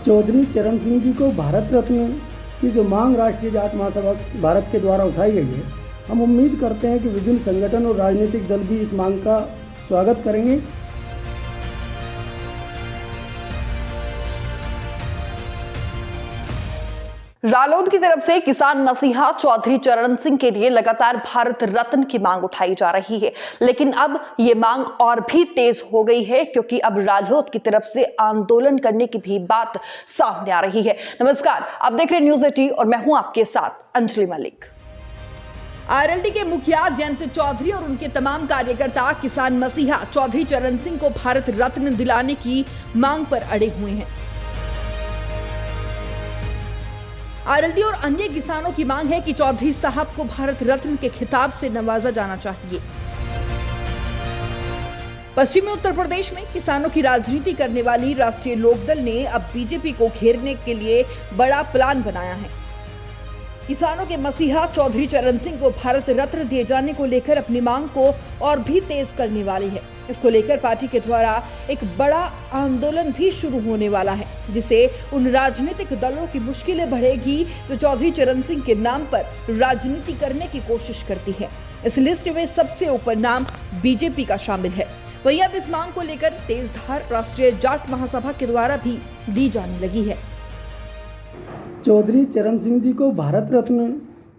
चौधरी चरण सिंह जी को भारत रत्न की जो मांग राष्ट्रीय जाट महासभा भारत के द्वारा उठाई गई है, हम उम्मीद करते हैं कि विभिन्न संगठन और राजनीतिक दल भी इस मांग का स्वागत करेंगे। रालोद की तरफ से किसान मसीहा चौधरी चरण सिंह के लिए लगातार भारत रत्न की मांग उठाई जा रही है, लेकिन अब ये मांग और भी तेज हो गई है क्योंकि अब रालोद की तरफ से आंदोलन करने की भी बात सामने आ रही है। नमस्कार, आप देख रहे हैं न्यूज़ 18 और मैं हूं आपके साथ अंजलि मलिक। आरएलडी के मुखिया जयंत चौधरी और उनके तमाम कार्यकर्ता किसान मसीहा चौधरी चरण सिंह को भारत रत्न दिलाने की मांग पर अड़े हुए हैं। आरएलडी और अन्य किसानों की मांग है कि चौधरी साहब को भारत रत्न के खिताब से नवाजा जाना चाहिए। पश्चिमी उत्तर प्रदेश में किसानों की राजनीति करने वाली राष्ट्रीय लोकदल ने अब बीजेपी को घेरने के लिए बड़ा प्लान बनाया है। किसानों के मसीहा चौधरी चरण सिंह को भारत रत्न दिए जाने को लेकर अपनी मांग को और भी तेज करने वाली है। इसको लेकर पार्टी के द्वारा एक बड़ा आंदोलन भी शुरू होने वाला है, जिसे उन राजनीतिक दलों की मुश्किलें बढ़ेगी जो चौधरी चरण सिंह के नाम पर राजनीति करने की कोशिश करती है। इस लिस्ट में सबसे ऊपर नाम बीजेपी का शामिल है। वहीं अब इस मांग को लेकर तेजधार राष्ट्रीय जाट महासभा के द्वारा भी दी जाने लगी है। चौधरी चरण सिंह जी को भारत रत्न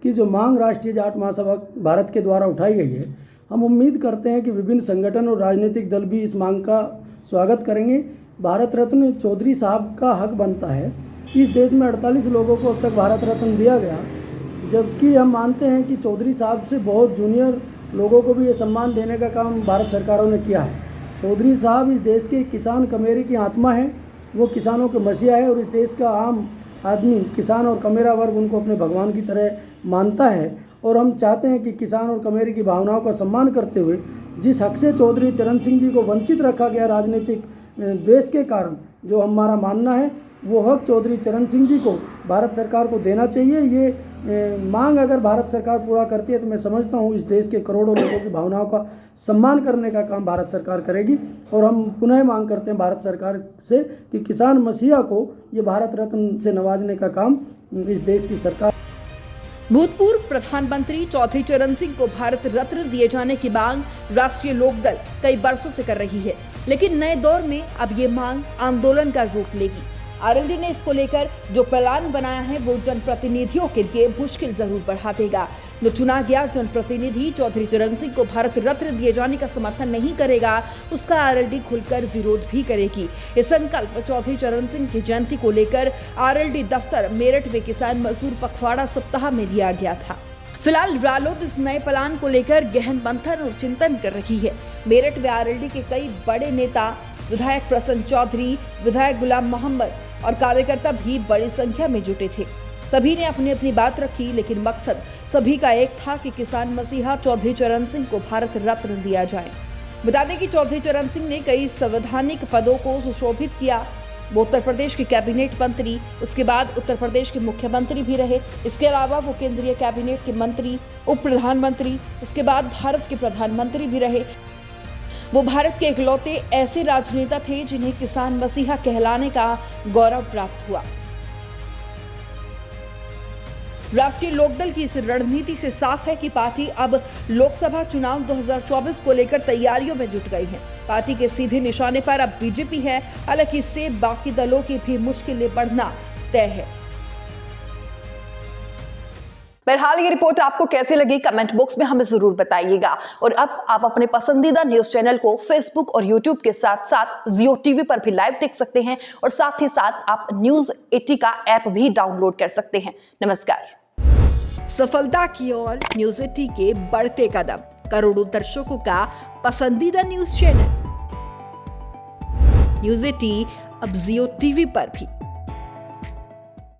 की जो मांग राष्ट्रीय जाट महासभा भारत के द्वारा उठाई गई है, हम उम्मीद करते हैं कि विभिन्न संगठन और राजनीतिक दल भी इस मांग का स्वागत करेंगे। भारत रत्न चौधरी साहब का हक बनता है। इस देश में 48 लोगों को अब तक भारत रत्न दिया गया, जबकि हम मानते हैं कि चौधरी साहब से बहुत जूनियर लोगों को भी ये सम्मान देने का काम भारत सरकारों ने किया है। चौधरी साहब इस देश के किसान कमेरे की आत्मा है, वो किसानों के मसीहा है और इस देश का आम आदमी, किसान और कमेरा वर्ग उनको अपने भगवान की तरह मानता है। और हम चाहते हैं कि किसान और कमेरे की भावनाओं का सम्मान करते हुए जिस हक से चौधरी चरण सिंह जी को वंचित रखा गया राजनीतिक द्वेष के कारण, जो हमारा मानना है, वो हक चौधरी चरण सिंह जी को भारत सरकार को देना चाहिए। ये मांग अगर भारत सरकार पूरा करती है तो मैं समझता हूँ इस देश के करोड़ों लोगों की भावनाओं का सम्मान करने का काम भारत सरकार करेगी। और हम पुनः मांग करते हैं भारत सरकार से कि किसान मसीहा को ये भारत रत्न से नवाजने का काम इस देश की सरकार। भूतपूर्व प्रधानमंत्री चौधरी चरण सिंह को भारत रत्न दिए जाने की मांग राष्ट्रीय लोकदल कई वर्षों से कर रही है, लेकिन नए दौर में अब ये मांग आंदोलन का रूप लेगी। आरएलडी ने इसको लेकर जो प्लान बनाया है वो जनप्रतिनिधियों के लिए मुश्किल जरूर बढ़ा देगा। जो चुना गया जनप्रतिनिधि चौधरी चरण सिंह को भारत रत्न दिए जाने का समर्थन नहीं करेगा, उसका आरएलडी खुलकर विरोध भी करेगी। ये संकल्प चौधरी चरण सिंह की जयंती को लेकर आरएलडी दफ्तर मेरठ में किसान मजदूर पखवाड़ा सप्ताह में लिया गया था। फिलहाल रालोद इस नए प्लान को लेकर गहन मंथन और चिंतन कर रही है। मेरठ में आरएलडी के कई बड़े नेता, विधायक प्रसन्न चौधरी, विधायक गुलाम मोहम्मद और कार्यकर्ता भी बड़ी संख्या में जुटे थे। सभी ने अपनी अपनी बात रखी, लेकिन मकसद सभी का एक था कि किसान मसीहा चौधरी चरण सिंह को भारत रत्न दिया जाए। बता दें कि चौधरी चरण सिंह ने कई संवैधानिक पदों को सुशोभित किया। वो उत्तर प्रदेश के कैबिनेट मंत्री, उसके बाद उत्तर प्रदेश के मुख्यमंत्री भी रहे। इसके अलावा वो केंद्रीय कैबिनेट के मंत्री, उप प्रधानमंत्री, इसके बाद भारत के प्रधानमंत्री भी रहे। वो भारत के इकलौते ऐसे राजनेता थे जिन्हें किसान मसीहा कहलाने का गौरव प्राप्त हुआ। राष्ट्रीय लोकदल की इस रणनीति से साफ है कि पार्टी अब लोकसभा चुनाव 2024 को लेकर तैयारियों में जुट गई है। पार्टी के सीधे निशाने पर अब बीजेपी है, हालांकि इससे बाकी दलों की भी मुश्किलें बढ़ना तय है। बहरहाल ये रिपोर्ट आपको कैसी लगी कमेंट बॉक्स में हमें जरूर बताइएगा। और अब आप अपने पसंदीदा न्यूज चैनल को फेसबुक और यूट्यूब के साथ साथ जियो टीवी पर भी लाइव देख सकते हैं और साथ ही साथ आप न्यूज़ 80 का ऐप भी डाउनलोड कर सकते हैं। नमस्कार। सफलता की ओर न्यूज़ 80 के बढ़ते कदम, करोड़ों दर्शकों का पसंदीदा न्यूज चैनल न्यूज़ 80 अब जियो टीवी पर भी।